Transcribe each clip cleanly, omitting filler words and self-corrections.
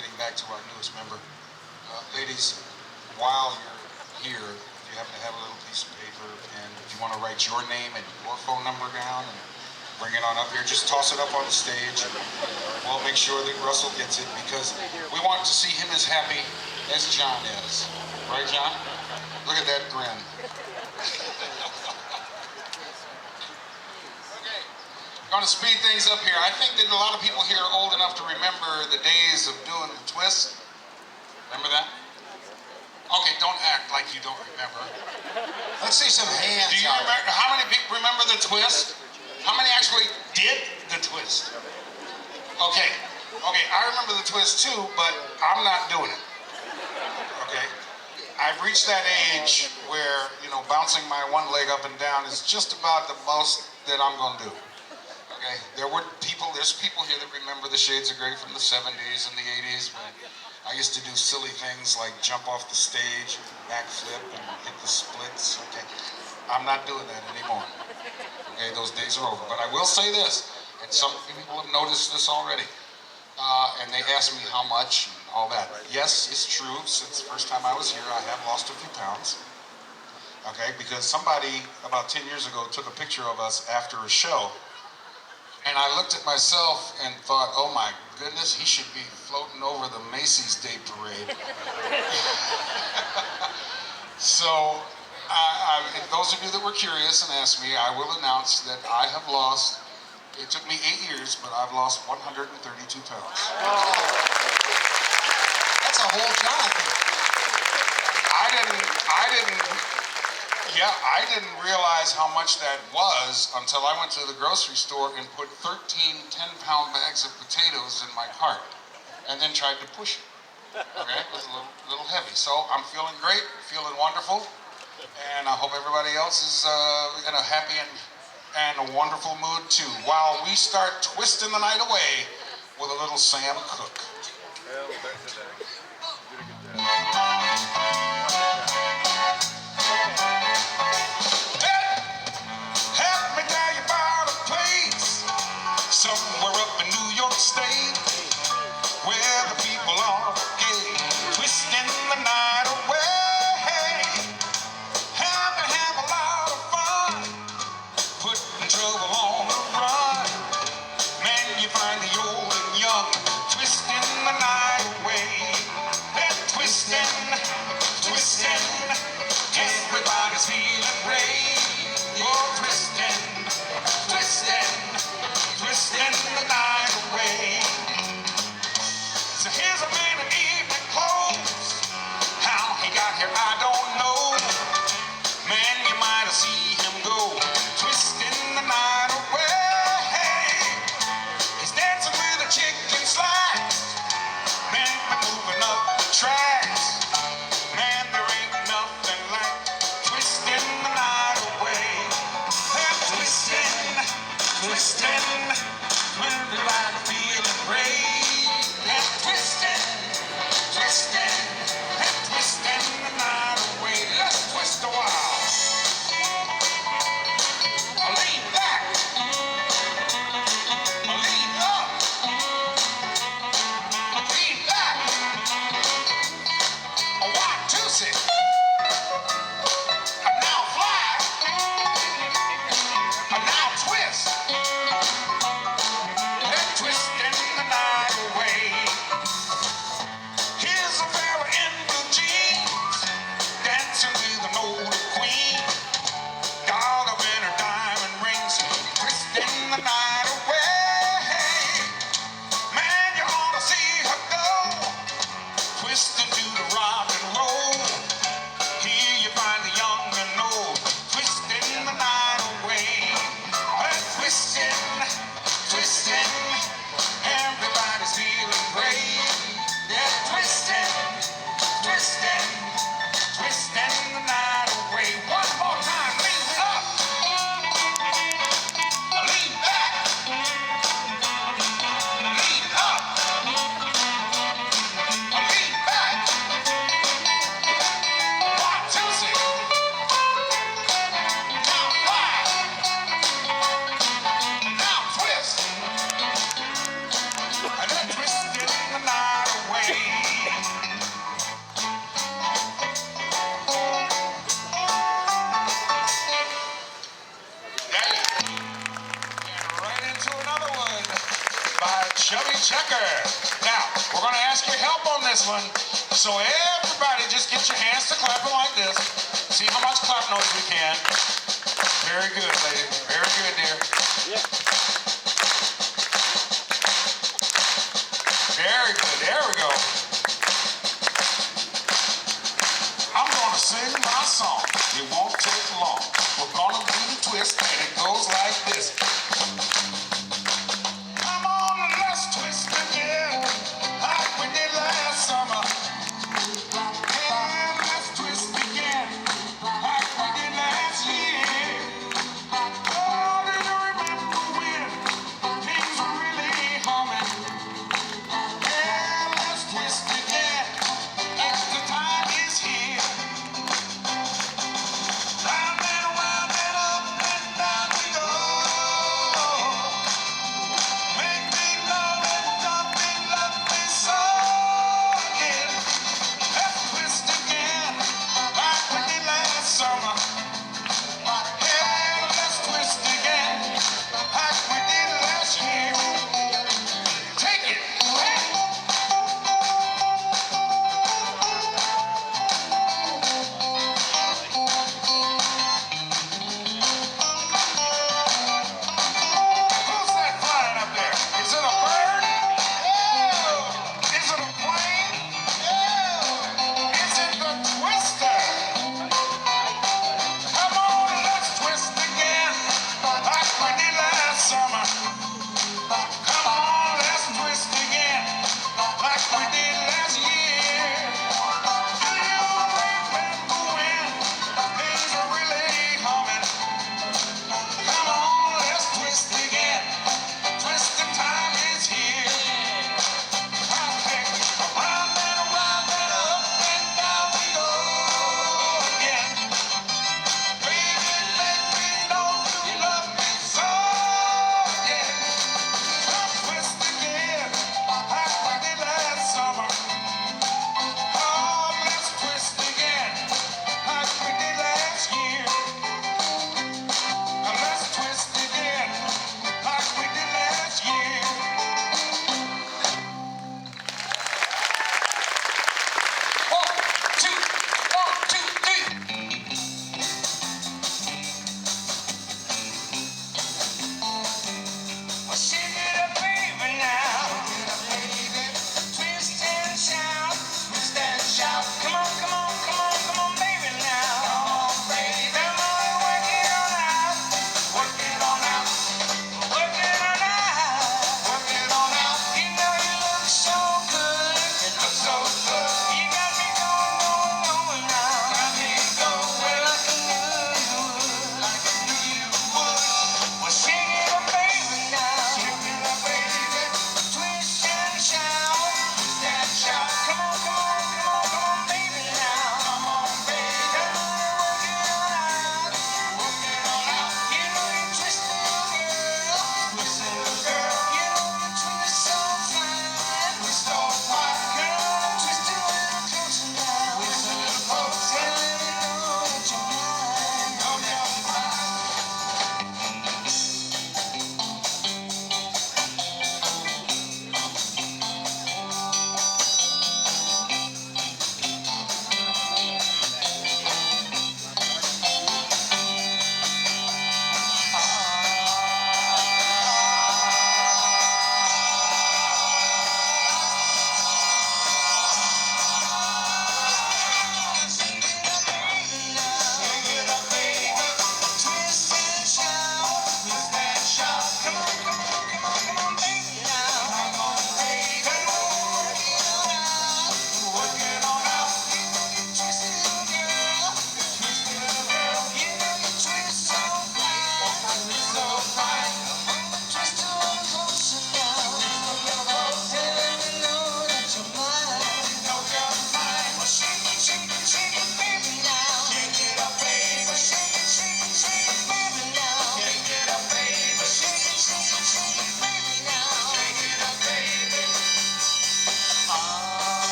getting back to our newest member. Ladies, while you're here, if you happen to have a little piece of paper, and if you want to write your name and your phone number down and bring it on up here, just toss it up on the stage, and we'll make sure that Russell gets it, because we want to see him as happy as Jon is. Right, Jon? Look at that grin. Okay, going to speed things up here. I think that a lot of people here are old enough to remember the days of doing the twist. Remember that? Okay, don't act like you don't remember. Let's see some hands. Do you remember? How many people remember the twist? How many actually did the twist? Okay, I remember the twist too, but I'm not doing it. Okay, I've reached that age where, you know, bouncing my one leg up and down is just about the most that I'm gonna do. Okay, there's people here that remember the Shades of Grey from the 70s and the 80s when I used to do silly things like jump off the stage, backflip, and hit the splits. Okay, I'm not doing that anymore. Okay, those days are over. But I will say this, and some people have noticed this already, and they ask me how much and all that. Yes, it's true. Since the first time I was here, I have lost a few pounds. Okay, because somebody about 10 years ago took a picture of us after a show, and I looked at myself and thought, oh my goodness, he should be floating over the Macy's Day Parade. So, those of you that were curious and asked me, I will announce that I have lost, it took me 8 years, but I've lost 132 pounds. That's a whole job. I didn't realize how much that was until I went to the grocery store and put 13 10-pound bags of potatoes in my cart and then tried to push it. Okay, it was a little heavy. So I'm feeling great, feeling wonderful, and I hope everybody else is in a happy and a wonderful mood too, while we start twisting the night away with a little Sam Cooke. Somewhere up in New York State, where the people are gay, twisting the night away, have a lot of fun, putting trouble on the run. Man, you find the old and young twisting the night away. They're twisting, everybody's feeling great. Oh, twisting the night away. So here's a man in evening clothes. How he got here, I don't know. Man, you might have seen him go, twisting the night away. He's dancing with a chick in slacks. Man, we're moving up the tracks. Man, there ain't nothing like twisting the night away. They're twisting, everybody feeling great. They're twisting. checker. Now, we're going to ask your help on this one. So everybody just get your hands to clapping like this. See how much clap noise we can. Very good, lady. Very good, dear. Yeah. Very good. There we go. I'm going to sing my song. It won't take long. We're going to do the twist, and it goes like this. Come on and let's twist again, like we did last summer. And let's twist again, like we did last year. Oh, do you remember when things were really humming? Yeah, let's twist again, as the time is here. Round and around and up and down we go.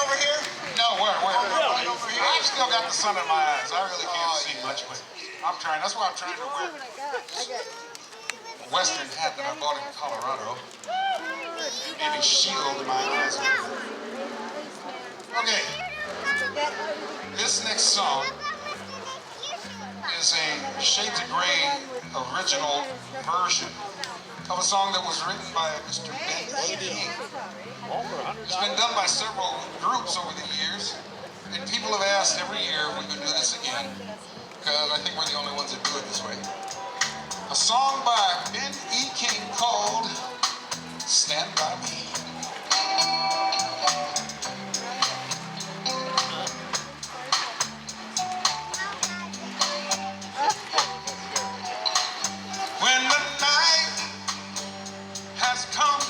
over here? No, where? Right over here. I've still got the sun in my eyes. I really can't see much, but I'm trying. That's why I'm trying to wear a Western hat that I bought in Colorado. Maybe shield my eyes. Okay. This next song is a Shades of Grey original version of a song that was written by Mr. Mediey. It's been done by several groups over the years, and people have asked every year if we could do this again, because I think we're the only ones that do it this way. A song by Ben E. King called Stand By Me. When the night has come,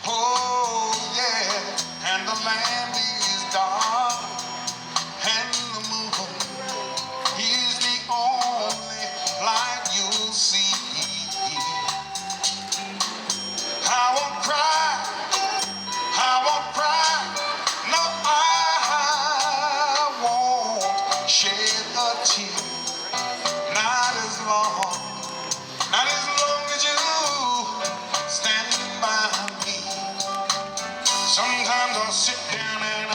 oh yeah, and the land is dark, and the moon is the only light you'll see. I won't cry, no, I won't shed a tear, not as long as you stand by me. Sometimes I sit down and I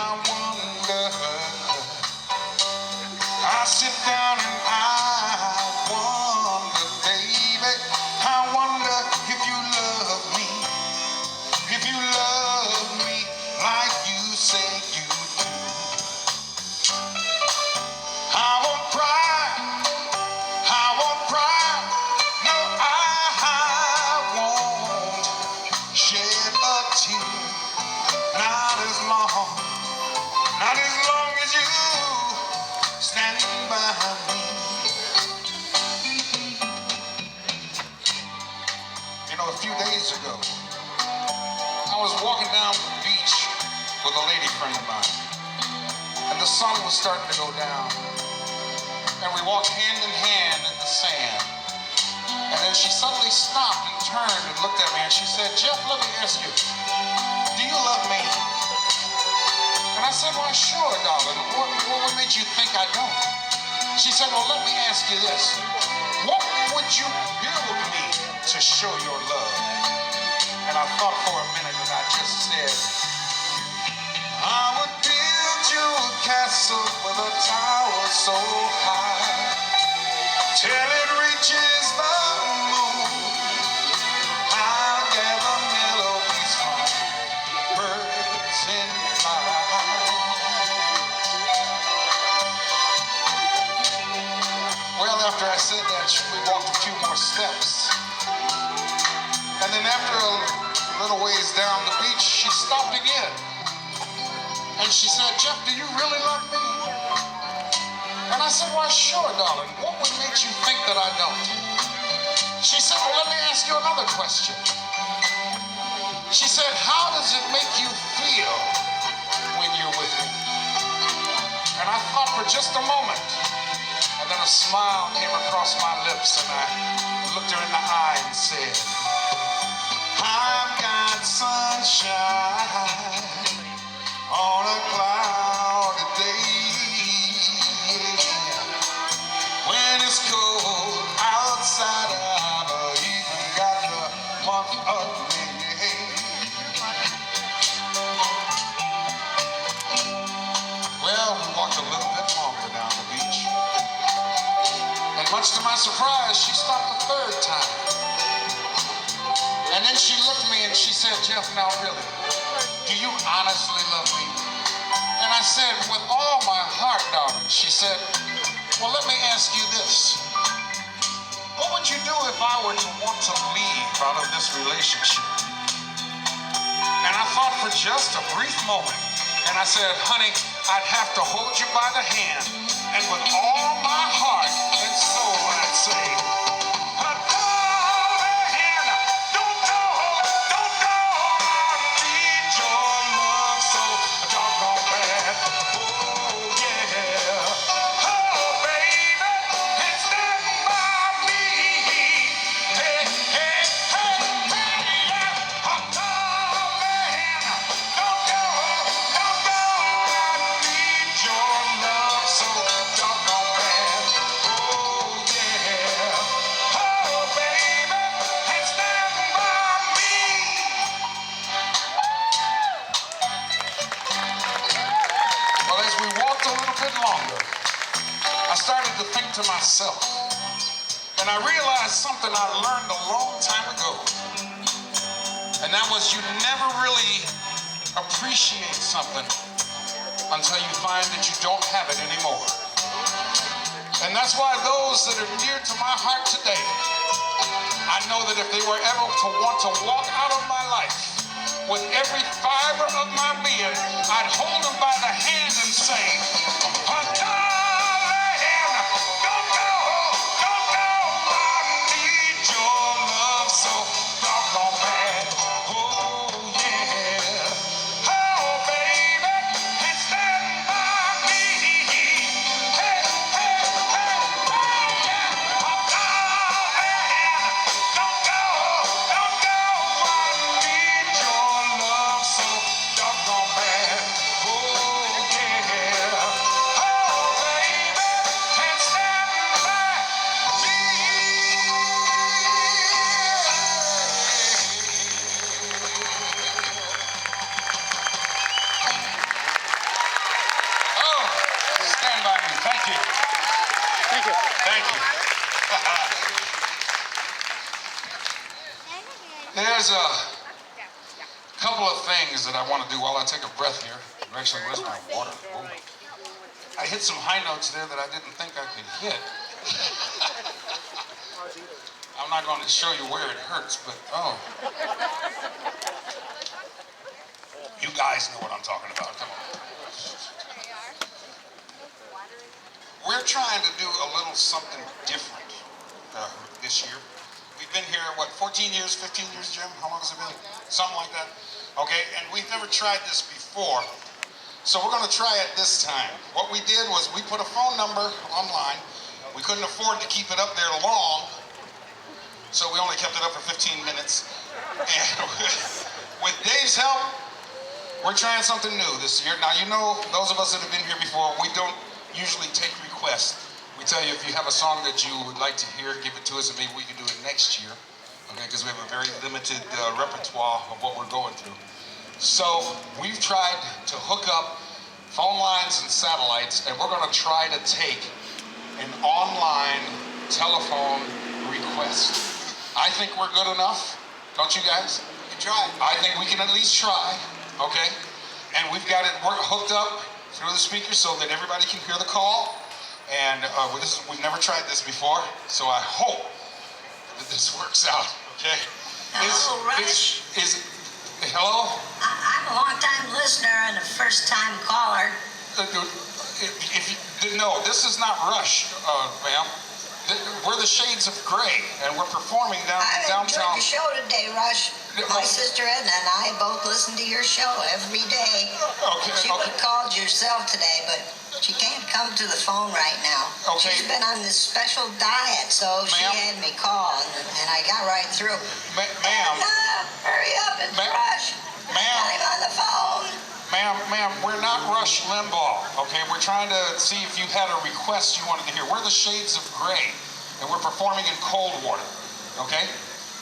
wonder, baby, I wonder if you love me like you say you do. I won't cry, no, I won't shed a tear, not as long as you stand by me. You know, a few days ago, I was walking down the beach with a lady friend of mine, and the sun was starting to go down, and we walked hand in hand in the sand, and then she suddenly stopped and turned and looked at me, and she said, "Jeff, let me ask you, do you love me?" And I said, "Why, sure, darling. What made you think I don't?" She said, "Well, let me ask you this. What would you build me to show your love?" And I thought for a minute, and I just said, "I would build you a castle with a tower so high till it reaches the moon. I'll gather melodies from birds in flight." Well, after I said that, we walked a few more steps. And then after a little ways down the beach, she stopped again. And she said, "Jeff, do you really love me?" And I said, "Why, sure, darling. What would make you think that I don't?" She said, "Well, let me ask you another question." She said, "How does it make you feel when you're with me?" And I thought for just a moment, and then a smile came across my lips, and I looked her in the eye and said, "I've got sunshine on a cloudy day. When it's cold outside, I've even got the month of May." Well, we walked a little bit longer down the beach, and much to my surprise, she stopped a third time. And then she looked at me and she said, "Jeff, now really, do you honestly love me?" And I said, "With all my heart, darling." She said, "Well, let me ask you this. What would you do if I were to want to leave out of this relationship?" And I thought for just a brief moment, and I said, "Honey, I'd have to hold you by the hand, and with all my heart and soul, I'd say, to myself, and I realized something I learned a long time ago. And that was, you never really appreciate something until you find that you don't have it anymore. And that's why those that are dear to my heart today, I know that if they were ever to want to walk out of my life with every fiber of my being, I'd hold them by the hand and say, "Oh, darling, don't go, I need your love so doggone bad. Oh, yeah. Oh, baby, and stand by me. Hey, hey, hey, oh, yeah. Oh, darling, don't go, I need your love so doggone bad. Oh, yeah. Oh, baby, and stand by me." Oh, stand by me. Thank you. Thank you. Thank you. There's a couple of things that I want to do while I take a breath here. Actually, where's my water? Oh. I hit some high notes there that I didn't think I could hit. I'm not going to show you where it hurts, but oh. You guys know what I'm talking about. Come on. We're trying to do a little something different this year. We've been here, what, 14 years, 15 years, Jim? How long has it been? Something like that. Okay, and we've never tried this before. So we're going to try it this time. What we did was we put a phone number online. We couldn't afford to keep it up there long, so we only kept it up for 15 minutes. And with Dave's help, we're trying something new this year. Now, you know, those of us that have been here before, we don't usually take requests. We tell you if you have a song that you would like to hear, give it to us, and maybe we can do it next year. Okay, because we have a very limited repertoire of what we're going through. So we've tried to hook up phone lines and satellites, and we're going to try to take an online telephone request. I think we're good enough, don't you guys? You try. I think we can at least try, okay? And we've got it hooked up through the speaker so that everybody can hear the call. And we've never tried this before, so I hope that this works out, okay? Hello, Rush. Hello? I'm a long-time listener and a first-time caller. If you didn't know, this is not Rush, ma'am. We're the Shades of Grey, and we're performing I downtown. enjoyed the show today, Rush. My sister Edna and I both listen to your show every day. Okay, She would have called yourself today, but she can't come to the phone right now. Okay. She's been on this special diet, so she Ma'am? had me call, and I got right through. Ma'am. Hurry up, it's Ma'am? Rush. Ma'am? I'm on the phone. Ma'am, we're not Rush Limbaugh, okay? We're trying to see if you had a request you wanted to hear. We're the Shades of Grey, and we're performing in Coldwater, okay?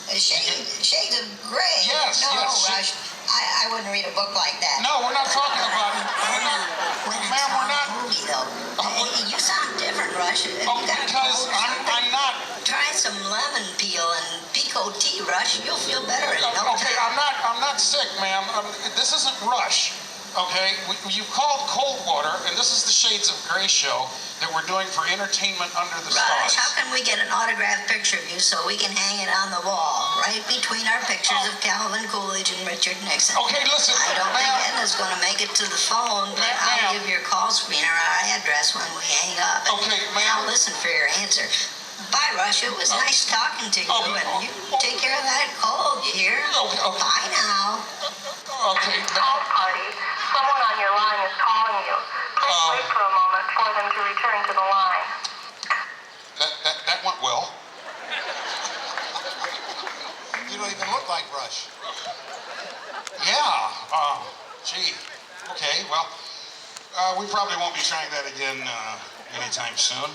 Shades of Grey. Yes, no, yes. Rush. I wouldn't read a book like that. No, we're not talking about it. Ma'am, we're not. Movie, though. You sound different, Rush. Oh, because I'm not. Try some lemon peel and pico tea, Rush. You'll feel better in no Okay, time. I'm not sick, ma'am. This isn't Rush. Okay, you called Coldwater, and this is the Shades of Grey show that we're doing for entertainment under the Rush, stars. how can we get an autographed picture of you so we can hang it on the wall, right between our pictures of Calvin Coolidge and Richard Nixon? Okay, listen, I don't think ma'am. Edna's going to make it to the phone, but I'll Ma'am. give your call screener our address when we hang up. Okay, And ma'am. I'll listen for your answer. Bye, Rush. It was nice talking to you, and you take care of that cold, you hear? Okay. Bye now. Okay. Call party. Someone on your line is calling you. Please wait for a moment for them to return to the line. That went well. You don't even look like Rush. Yeah. Gee. Okay. Well, we probably won't be trying that again anytime soon.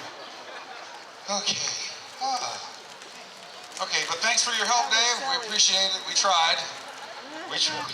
Okay. Okay, but thanks for your help, Dave. We appreciate it. We tried. We tried.